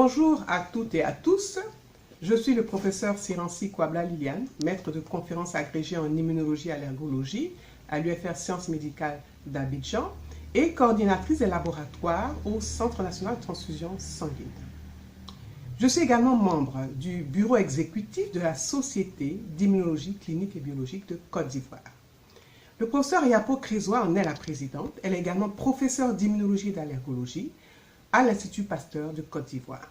Bonjour à toutes et à tous. Je suis le professeur Siransi Kouabla Liliane, maître de conférences agrégé en immunologie et allergologie à l'UFR Sciences Médicales d'Abidjan et coordinatrice des laboratoires au Centre national de transfusion sanguine. Je suis également membre du bureau exécutif de la Société d'immunologie clinique et biologique de Côte d'Ivoire. Le professeur Yapo Crézois en est la présidente. Elle est également professeure d'immunologie et d'allergologie à l'Institut Pasteur de Côte d'Ivoire.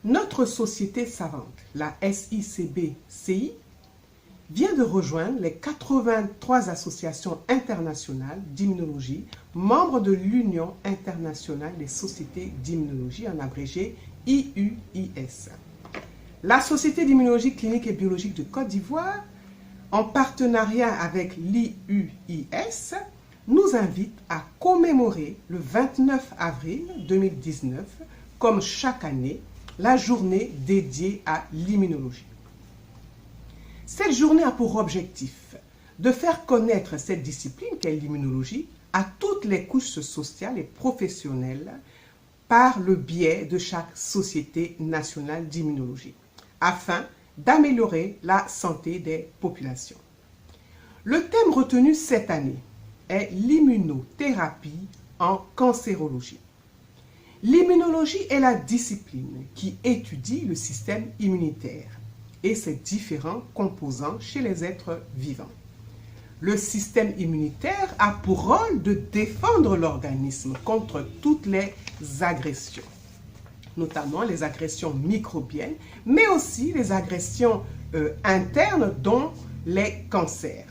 Notre société savante, la SICB-CI, vient de rejoindre les 83 associations internationales d'immunologie, membres de l'Union internationale des sociétés d'immunologie, en abrégé IUIS. La Société d'immunologie clinique et biologique de Côte d'Ivoire, en partenariat avec l'IUIS, nous invite à commémorer le 29 avril 2019, comme chaque année, la journée dédiée à l'immunologie. Cette journée a pour objectif de faire connaître cette discipline qu'est l'immunologie à toutes les couches sociales et professionnelles par le biais de chaque société nationale d'immunologie, afin d'améliorer la santé des populations. Le thème retenu cette année est l'immunothérapie en cancérologie. L'immunologie est la discipline qui étudie le système immunitaire et ses différents composants chez les êtres vivants. Le système immunitaire a pour rôle de défendre l'organisme contre toutes les agressions, notamment les agressions microbiennes, mais aussi les agressions internes, dont les cancers.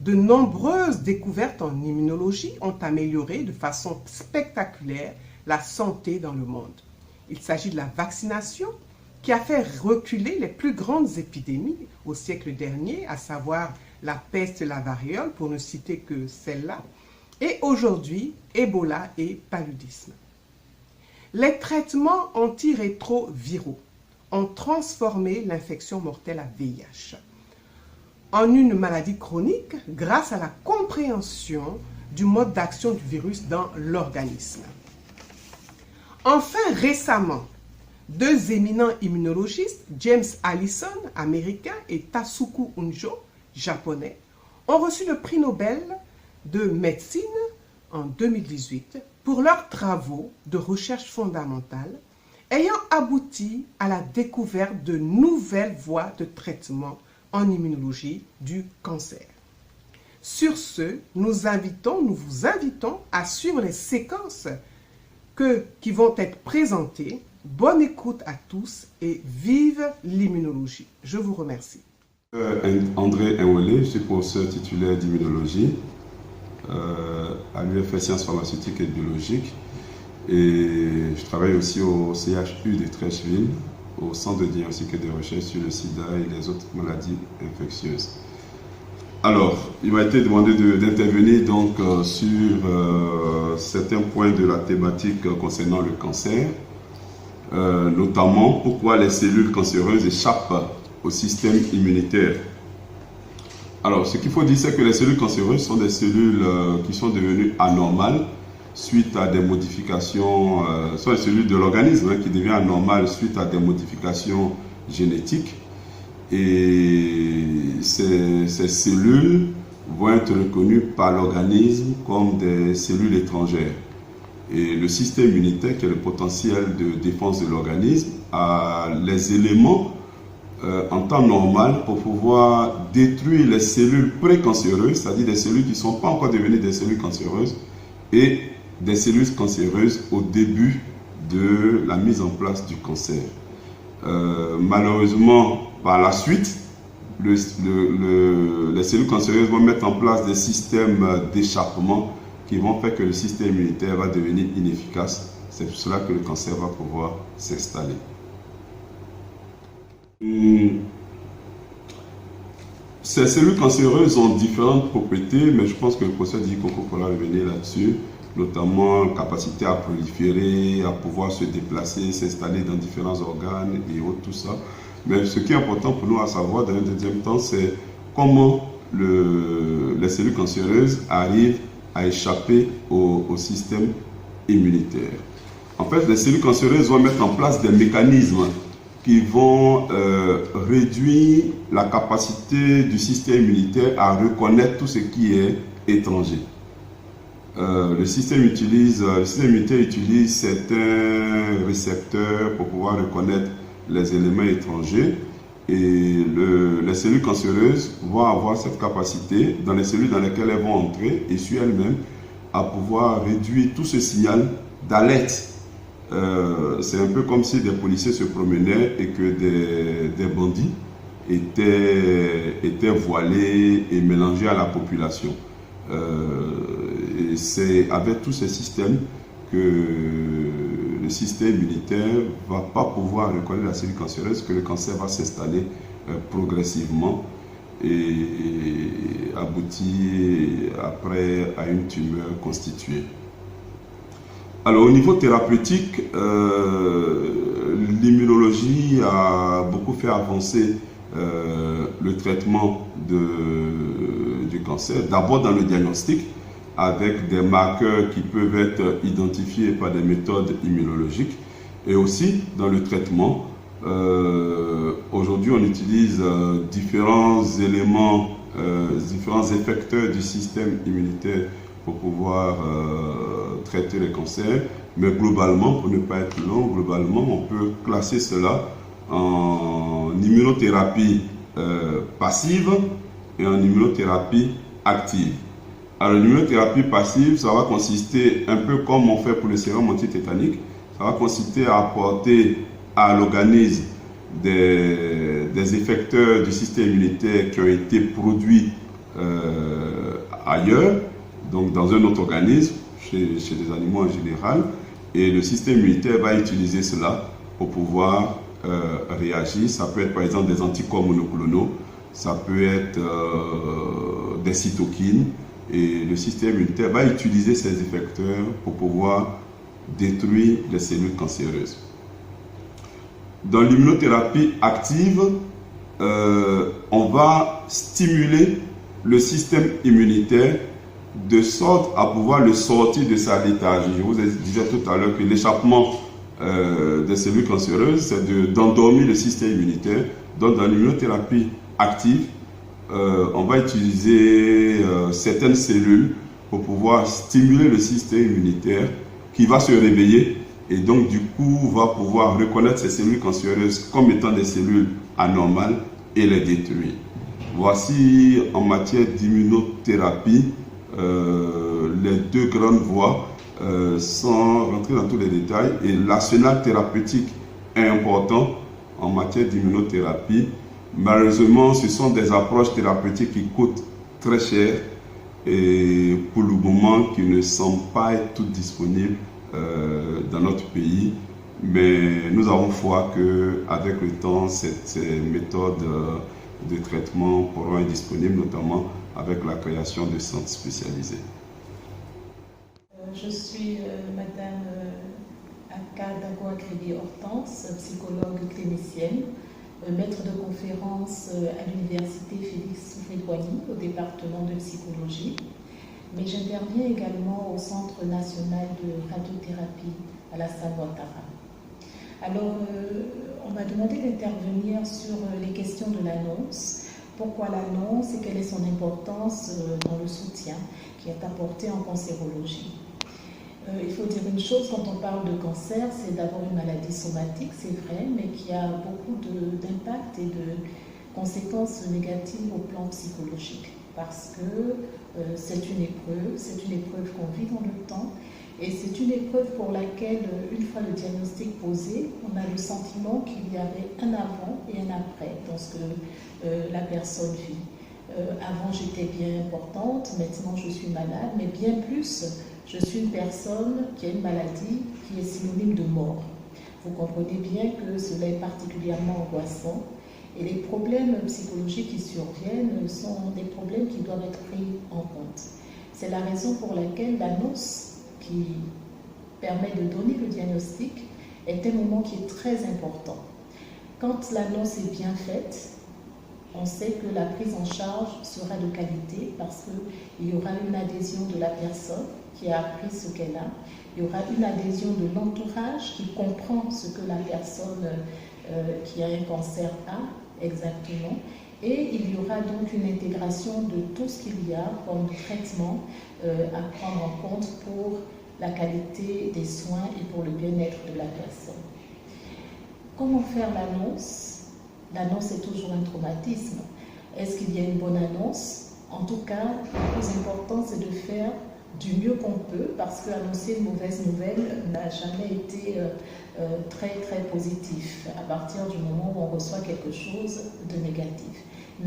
De nombreuses découvertes en immunologie ont amélioré de façon spectaculaire la santé dans le monde. Il s'agit de la vaccination qui a fait reculer les plus grandes épidémies au siècle dernier, à savoir la peste et la variole, pour ne citer que celle-là, et aujourd'hui, Ebola et paludisme. Les traitements antirétroviraux ont transformé l'infection mortelle à VIH en une maladie chronique grâce à la compréhension du mode d'action du virus dans l'organisme. Enfin, récemment, deux éminents immunologistes, James Allison, américain, et Tasuku Unjo, japonais, ont reçu le prix Nobel de médecine en 2018 pour leurs travaux de recherche fondamentale ayant abouti à la découverte de nouvelles voies de traitement en immunologie du cancer. Sur ce, nous vous invitons à suivre les séquences qui vont être présentées. Bonne écoute à tous et vive l'immunologie. Je vous remercie. André Nwele, je suis professeur titulaire d'immunologie à l'UFR Sciences pharmaceutiques et biologiques, et je travaille aussi au CHU de Treichville, au Centre de diagnostic et de recherche sur le sida et les autres maladies infectieuses. Alors, il m'a été demandé d'intervenir donc sur certains points de la thématique concernant le cancer, notamment pourquoi les cellules cancéreuses échappent au système immunitaire. Alors, ce qu'il faut dire, c'est que les cellules cancéreuses sont des cellules qui sont devenues anormales suite à des modifications, sont les cellules de l'organisme qui deviennent anormales suite à des modifications génétiques. Et ces cellules vont être reconnues par l'organisme comme des cellules étrangères. Et le système immunitaire, qui est le potentiel de défense de l'organisme, a les éléments en temps normal pour pouvoir détruire les cellules précancéreuses, c'est-à-dire des cellules qui ne sont pas encore devenues des cellules cancéreuses, et des cellules cancéreuses au début de la mise en place du cancer. Malheureusement, par la suite, les cellules cancéreuses vont mettre en place des systèmes d'échappement qui vont faire que le système immunitaire va devenir inefficace. C'est pour cela que le cancer va pouvoir s'installer. Ces cellules cancéreuses ont différentes propriétés, mais je pense que le professeur Dikoko pourra revenir là-dessus, notamment capacité à proliférer, à pouvoir se déplacer, s'installer dans différents organes et autres, tout ça. Mais ce qui est important pour nous à savoir dans un deuxième temps, c'est comment les cellules cancéreuses arrivent à échapper au système immunitaire. En fait, les cellules cancéreuses vont mettre en place des mécanismes qui vont réduire la capacité du système immunitaire à reconnaître tout ce qui est étranger. Le système immunitaire utilise certains récepteurs pour pouvoir reconnaître les éléments étrangers, et les cellules cancéreuses vont avoir cette capacité dans les cellules dans lesquelles elles vont entrer et sur elles-mêmes à pouvoir réduire tout ce signal d'alerte. C'est un peu comme si des policiers se promenaient et que des bandits étaient voilés et mélangés à la population. Et c'est avec tous ces systèmes que le système immunitaire ne va pas pouvoir reconnaître la cellule cancéreuse, que le cancer va s'installer progressivement et aboutir après à une tumeur constituée. Alors au niveau thérapeutique, l'immunologie a beaucoup fait avancer le traitement du cancer, d'abord dans le diagnostic, avec des marqueurs qui peuvent être identifiés par des méthodes immunologiques, et aussi dans le traitement. Aujourd'hui, on utilise différents éléments, différents effecteurs du système immunitaire pour pouvoir traiter les cancers, mais globalement, pour ne pas être long, globalement, on peut classer cela en immunothérapie passive et en immunothérapie active. Alors l'immunothérapie passive, ça va consister, un peu comme on fait pour le sérum antitétanique, ça va consister à apporter à l'organisme des effecteurs du système immunitaire qui ont été produits ailleurs, donc dans un autre organisme, chez les animaux en général, et le système immunitaire va utiliser cela pour pouvoir réagir. Ça peut être par exemple des anticorps monoclonaux, ça peut être des cytokines, et le système immunitaire va utiliser ces effecteurs pour pouvoir détruire les cellules cancéreuses. Dans l'immunothérapie active, on va stimuler le système immunitaire de sorte à pouvoir le sortir de sa léthargie. Je vous disais tout à l'heure que l'échappement des cellules cancéreuses, c'est d'endormir le système immunitaire. Donc dans l'immunothérapie active, on va utiliser certaines cellules pour pouvoir stimuler le système immunitaire qui va se réveiller et donc du coup va pouvoir reconnaître ces cellules cancéreuses comme étant des cellules anormales et les détruire. Voici en matière d'immunothérapie les deux grandes voies, sans rentrer dans tous les détails, et l'arsenal thérapeutique est important en matière d'immunothérapie. Malheureusement, ce sont des approches thérapeutiques qui coûtent très cher et pour le moment qui ne semblent pas être toutes disponibles dans notre pays. Mais nous avons foi qu'avec le temps, ces méthodes de traitement pourront être disponibles, notamment avec la création de centres spécialisés. Je suis Madame Aka Dagoa-Crédit-Hortense, psychologue clinicienne, maître de conférence à l'université Félix Houphouët-Boigny au département de psychologie, mais j'interviens également au Centre national de radiothérapie à la salle Ouattara. Alors, on m'a demandé d'intervenir sur les questions de l'annonce. Pourquoi l'annonce et quelle est son importance dans le soutien qui est apporté en cancérologie. Il faut dire une chose, quand on parle de cancer, c'est d'abord une maladie somatique, c'est vrai, mais qui a beaucoup d'impact et de conséquences négatives au plan psychologique, parce que c'est une épreuve qu'on vit dans le temps, et c'est une épreuve pour laquelle, une fois le diagnostic posé, on a le sentiment qu'il y avait un avant et un après dans ce que la personne vit. Avant j'étais bien importante, maintenant je suis malade, mais bien plus, je suis une personne qui a une maladie qui est synonyme de mort. Vous comprenez bien que cela est particulièrement angoissant et les problèmes psychologiques qui surviennent sont des problèmes qui doivent être pris en compte. C'est la raison pour laquelle l'annonce qui permet de donner le diagnostic est un moment qui est très important. Quand l'annonce est bien faite, on sait que la prise en charge sera de qualité parce qu'il y aura une adhésion de la personne qui a appris ce qu'elle a Il y aura une adhésion de l'entourage qui comprend ce que la personne qui a un cancer a exactement. Et il y aura donc une intégration de tout ce qu'il y a comme traitement à prendre en compte pour la qualité des soins et pour le bien-être de la personne. Comment faire l'annonce? L'annonce est toujours un traumatisme. Est-ce qu'il y a une bonne annonce? En tout cas, le plus important, c'est de faire du mieux qu'on peut, parce qu'annoncer une mauvaise nouvelle n'a jamais été très très positif à partir du moment où on reçoit quelque chose de négatif.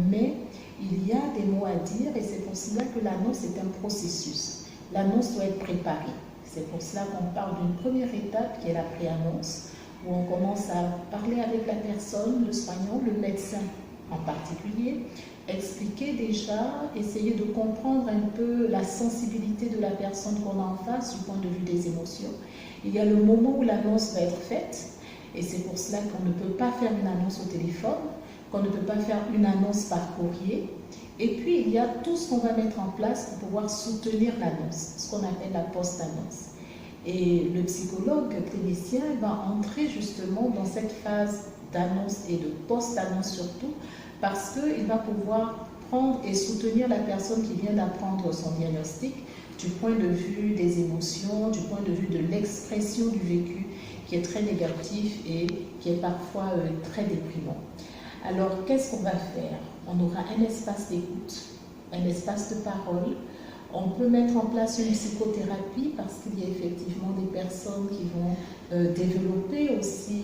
Mais il y a des mots à dire et c'est pour cela que l'annonce est un processus. L'annonce doit être préparée. C'est pour cela qu'on parle d'une première étape qui est la pré-annonce, où on commence à parler avec la personne, le soignant, le médecin en particulier, expliquer déjà, essayer de comprendre un peu la sensibilité de la personne qu'on a en face du point de vue des émotions. Il y a le moment où l'annonce va être faite, et c'est pour cela qu'on ne peut pas faire une annonce au téléphone, qu'on ne peut pas faire une annonce par courrier. Et puis, il y a tout ce qu'on va mettre en place pour pouvoir soutenir l'annonce, ce qu'on appelle la post-annonce. Et le psychologue clinicien va entrer justement dans cette phase d'annonce et de post-annonce surtout, parce qu'il va pouvoir prendre et soutenir la personne qui vient d'apprendre son diagnostic du point de vue des émotions, du point de vue de l'expression du vécu qui est très négatif et qui est parfois très déprimant. Alors, qu'est-ce qu'on va faire? On aura un espace d'écoute, un espace de parole. On peut mettre en place une psychothérapie parce qu'il y a effectivement des personnes qui vont développer aussi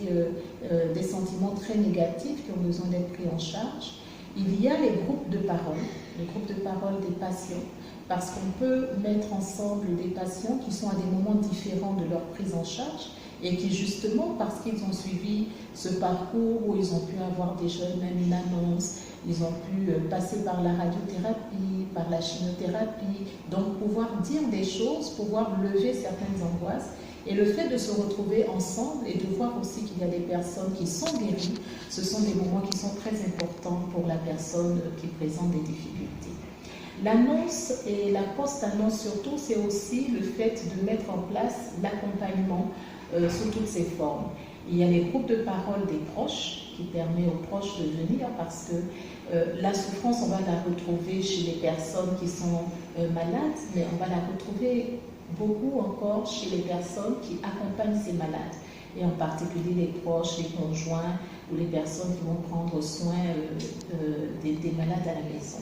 des sentiments très négatifs qui ont besoin d'être pris en charge. Il y a les groupes de parole des patients, parce qu'on peut mettre ensemble des patients qui sont à des moments différents de leur prise en charge et qui justement, parce qu'ils ont suivi ce parcours où ils ont pu avoir déjà même une annonce, ils ont pu passer par la radiothérapie, par la chimiothérapie, donc pouvoir dire des choses, pouvoir lever certaines angoisses. Et le fait de se retrouver ensemble et de voir aussi qu'il y a des personnes qui sont guéries, ce sont des moments qui sont très importants pour la personne qui présente des difficultés. L'annonce et la post-annonce surtout, c'est aussi le fait de mettre en place l'accompagnement sous toutes ses formes. Il y a les groupes de parole des proches qui permet aux proches de venir parce que la souffrance, on va la retrouver chez les personnes qui sont malades, mais on va la retrouver beaucoup encore chez les personnes qui accompagnent ces malades, et en particulier les proches, les conjoints ou les personnes qui vont prendre soin des malades à la maison.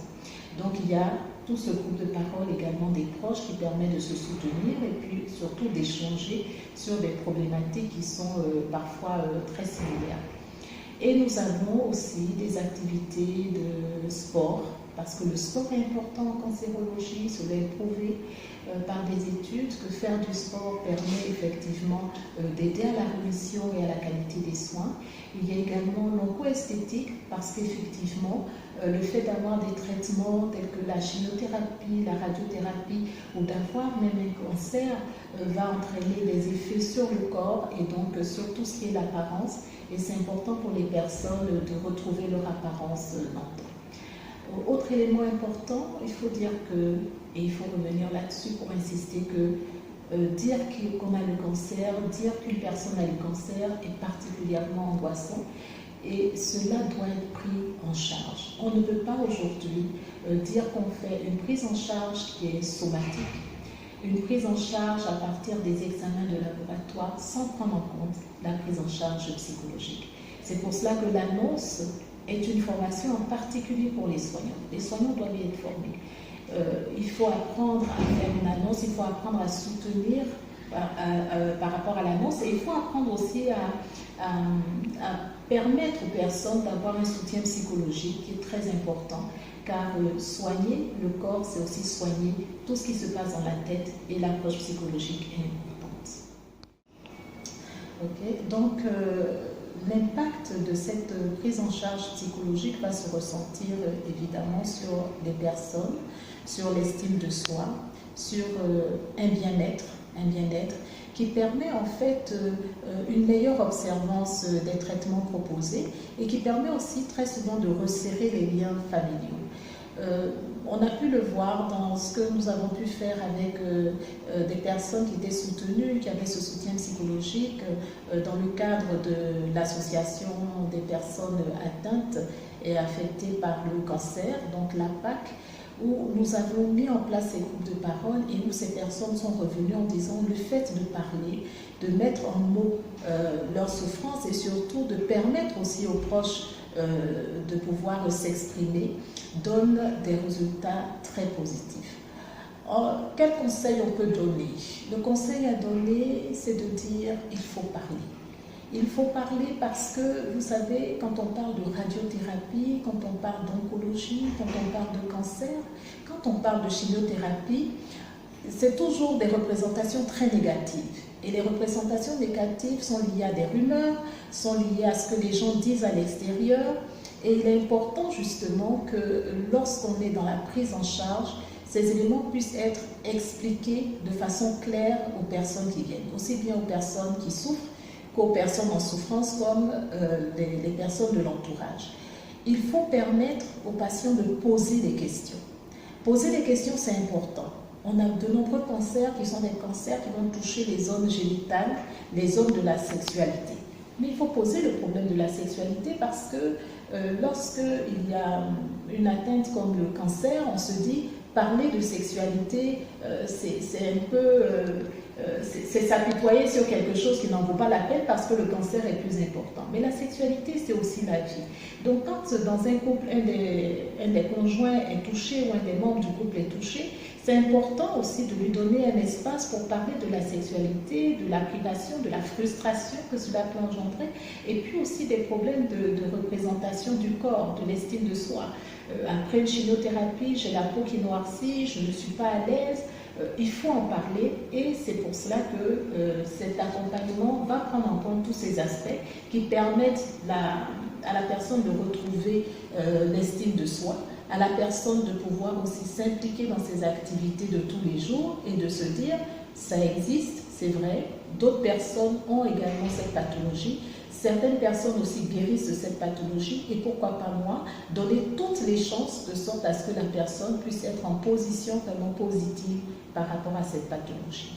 Donc il y a tout ce groupe de parole également des proches qui permet de se soutenir et puis surtout d'échanger sur des problématiques qui sont parfois très similaires. Et nous avons aussi des activités de sport, parce que le sport est important en cancérologie, cela est prouvé par des études que faire du sport permet effectivement d'aider à la rémission et à la qualité des soins. Il y a également l'oncoesthétique, parce qu'effectivement, le fait d'avoir des traitements tels que la chimiothérapie, la radiothérapie ou d'avoir même un cancer va entraîner des effets sur le corps et donc sur tout ce qui est l'apparence. Et c'est important pour les personnes de retrouver leur apparence d'antan. Autre élément important, il faut dire que, et il faut revenir là-dessus pour insister que dire qu'on a le cancer, dire qu'une personne a le cancer est particulièrement angoissant et cela doit être pris en charge. On ne peut pas aujourd'hui dire qu'on fait une prise en charge qui est somatique, une prise en charge à partir des examens de laboratoire sans prendre en compte la prise en charge psychologique. C'est pour cela que l'annonce est une formation en particulier pour les soignants. Les soignants doivent y être formés. Il faut apprendre à faire une annonce, il faut apprendre à soutenir par rapport à l'annonce et il faut apprendre aussi à permettre aux personnes d'avoir un soutien psychologique qui est très important, car soigner le corps, c'est aussi soigner tout ce qui se passe dans la tête et l'approche psychologique est importante. Okay. Donc, l'impact de cette prise en charge psychologique va se ressentir évidemment sur les personnes, sur l'estime de soi, sur un bien-être qui permet en fait une meilleure observance des traitements proposés et qui permet aussi très souvent de resserrer les liens familiaux. On a pu le voir dans ce que nous avons pu faire avec des personnes qui étaient soutenues, qui avaient ce soutien psychologique dans le cadre de l'association des personnes atteintes et affectées par le cancer, donc l'APAC, où nous avons mis en place ces groupes de parole et où ces personnes sont revenues en disant le fait de parler, de mettre en mots leur souffrance et surtout de permettre aussi aux proches de pouvoir s'exprimer donne des résultats très positifs. Alors, quel conseil on peut donner? Le conseil à donner, c'est de dire il faut parler. Il faut parler parce que, vous savez, quand on parle de radiothérapie, quand on parle d'oncologie, quand on parle de cancer, quand on parle de chimiothérapie, c'est toujours des représentations très négatives. Et les représentations négatives sont liées à des rumeurs, sont liées à ce que les gens disent à l'extérieur. Et il est important justement que lorsqu'on est dans la prise en charge, ces éléments puissent être expliqués de façon claire aux personnes qui viennent, aussi bien aux personnes qui souffrent qu'aux personnes en souffrance comme les personnes de l'entourage. Il faut permettre aux patients de poser des questions. Poser des questions, c'est important. On a de nombreux cancers qui sont des cancers qui vont toucher les zones génitales, les zones de la sexualité. Mais il faut poser le problème de la sexualité parce que lorsqu'il y a une atteinte comme le cancer, on se dit parler de sexualité, c'est un peu... c'est s'apitoyer sur quelque chose qui n'en vaut pas la peine parce que le cancer est plus important. Mais la sexualité, c'est aussi la vie. Donc quand dans un couple, un des conjoints est touché ou un des membres du couple est touché, c'est important aussi de lui donner un espace pour parler de la sexualité, de la privation, de la frustration que cela peut engendrer, et puis aussi des problèmes de représentation du corps, de l'estime de soi. Après une chimiothérapie, j'ai la peau qui noircit, je ne suis pas à l'aise. Il faut en parler et c'est pour cela que cet accompagnement va prendre en compte tous ces aspects qui permettent à la personne de retrouver l'estime de soi, à la personne de pouvoir aussi s'impliquer dans ses activités de tous les jours et de se dire ça existe, c'est vrai, d'autres personnes ont également cette pathologie. Certaines personnes aussi guérissent de cette pathologie et pourquoi pas moi, donner toutes les chances de sorte à ce que la personne puisse être en position vraiment positive par rapport à cette pathologie.